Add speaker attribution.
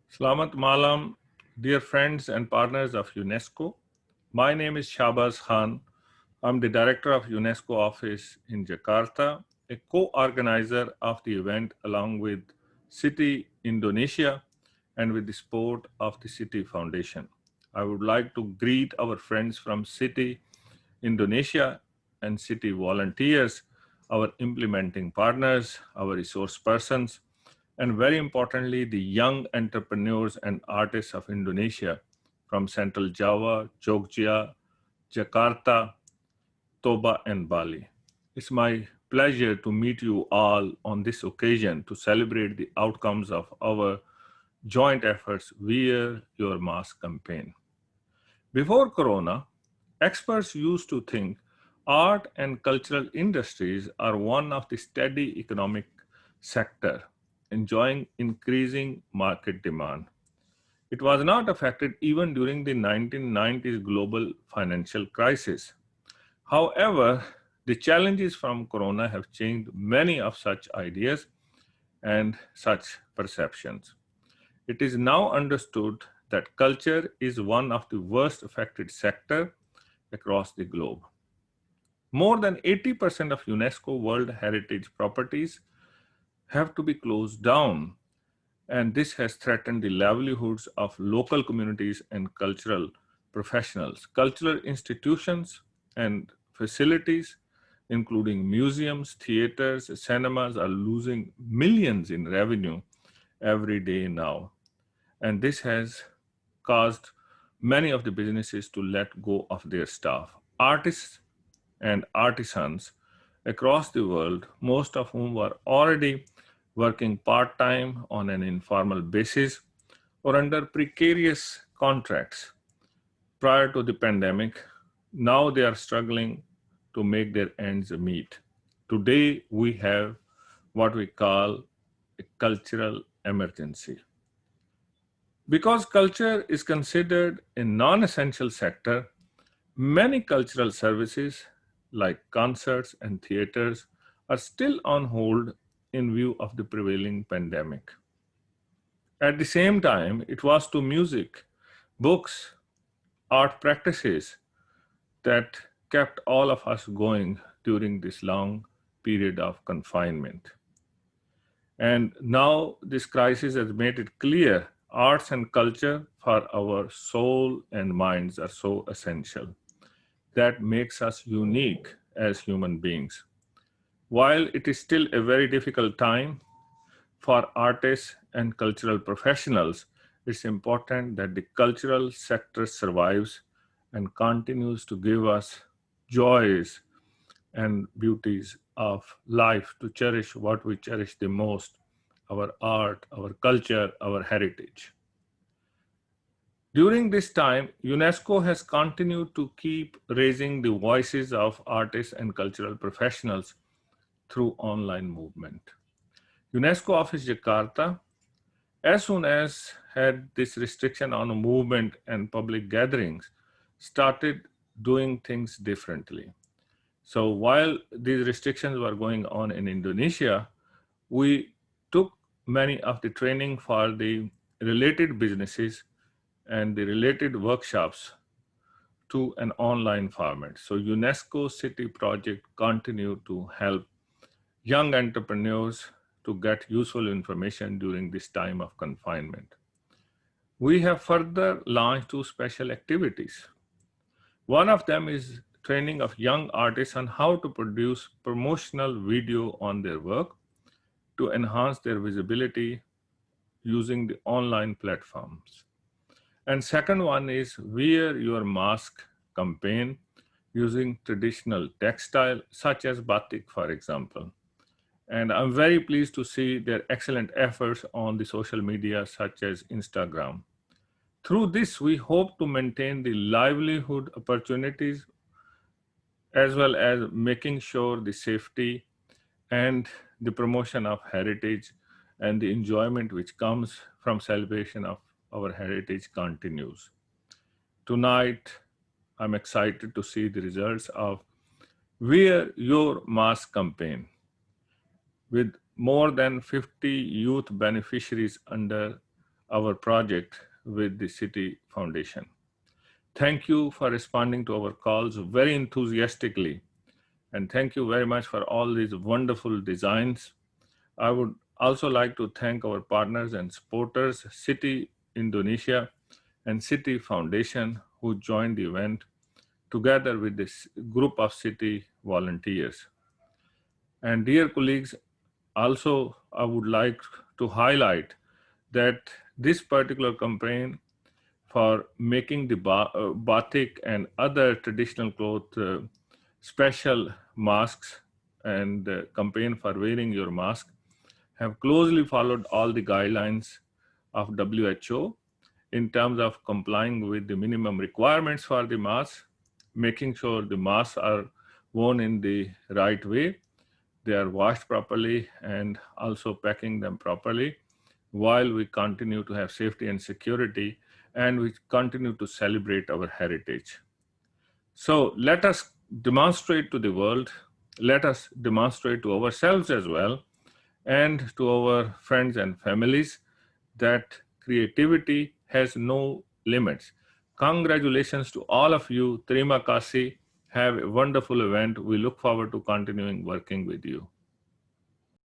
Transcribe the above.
Speaker 1: Selamat Malam, dear friends and partners of UNESCO. My name is Shahbaz Khan. I'm the director of UNESCO office in Jakarta, a co-organizer of the event along with City Indonesia and with the support of the City Foundation. I would like to greet our friends from City Indonesia and City volunteers, our implementing partners, our resource persons, and very importantly, the young entrepreneurs and artists of Indonesia from Central Java, Jogja, Jakarta, Toba, and Bali. It's my pleasure to meet you all on this occasion to celebrate the outcomes of our joint efforts Wear Your Mask campaign. Before Corona, experts used to think art and cultural industries are one of the steady economic sector enjoying increasing market demand. It was not affected even during the 1990s global financial crisis. However, the challenges from Corona have changed many of such ideas and such perceptions. It is now understood that culture is one of the worst affected sector across the globe. More than 80% of UNESCO World Heritage properties have to be closed down, and this has threatened the livelihoods of local communities and cultural professionals. Cultural institutions and facilities, including museums, theaters, cinemas, are losing millions in revenue every day now. And this has caused many of the businesses to let go of their staff. Artists and artisans across the world, most of whom were already working part time on an informal basis or under precarious contracts prior to the pandemic, now they are struggling to make their ends meet. Today, we have what we call a cultural emergency. Because culture is considered a non essential sector, many cultural services like concerts and theaters are still on hold in view of the prevailing pandemic. At the same time, it was to music, books, art practices that kept all of us going during this long period of confinement. And now this crisis has made it clear arts and culture for our soul and minds are so essential. That makes us unique as human beings. While it is still a very difficult time for artists and cultural professionals, it's important that the cultural sector survives and continues to give us joys and beauties of life to cherish what we cherish the most, our art, our culture, our heritage. During this time, UNESCO has continued to keep raising the voices of artists and cultural professionals through online movement. UNESCO Office Jakarta, as soon as had this restriction on movement and public gatherings, started doing things differently. So while these restrictions were going on in Indonesia, we took many of the training for the related businesses and the related workshops to an online format. So UNESCO City Project continued to help young entrepreneurs to get useful information during this time of confinement. We have further launched two special activities. One of them is training of young artists on how to produce promotional video on their work to enhance their visibility using the online platforms. And second one is Wear Your Mask campaign using traditional textile such as batik, for example. And I'm very pleased to see their excellent efforts on the social media such as Instagram. Through this, we hope to maintain the livelihood opportunities as well as making sure the safety and the promotion of heritage and the enjoyment which comes from celebration of our heritage continues. Tonight, I'm excited to see the results of Wear Your Mask campaign with more than 50 youth beneficiaries under our project with the City Foundation. Thank you for responding to our calls very enthusiastically. And thank you very much for all these wonderful designs. I would also like to thank our partners and supporters, City Indonesia and City Foundation, who joined the event together with this group of city volunteers. And dear colleagues, also I would like to highlight that this particular campaign for making the batik and other traditional cloth special masks and campaign for wearing your mask have closely followed all the guidelines of WHO in terms of complying with the minimum requirements for the mask, making sure the masks are worn in the right way, they are washed properly, and also packing them properly while we continue to have safety and security and we continue to celebrate our heritage. So let us demonstrate to the world, let us demonstrate to ourselves as well, and to our friends and families that creativity has no limits. Congratulations to all of you. Terima kasih. Have a wonderful event. We look forward to continuing working with you.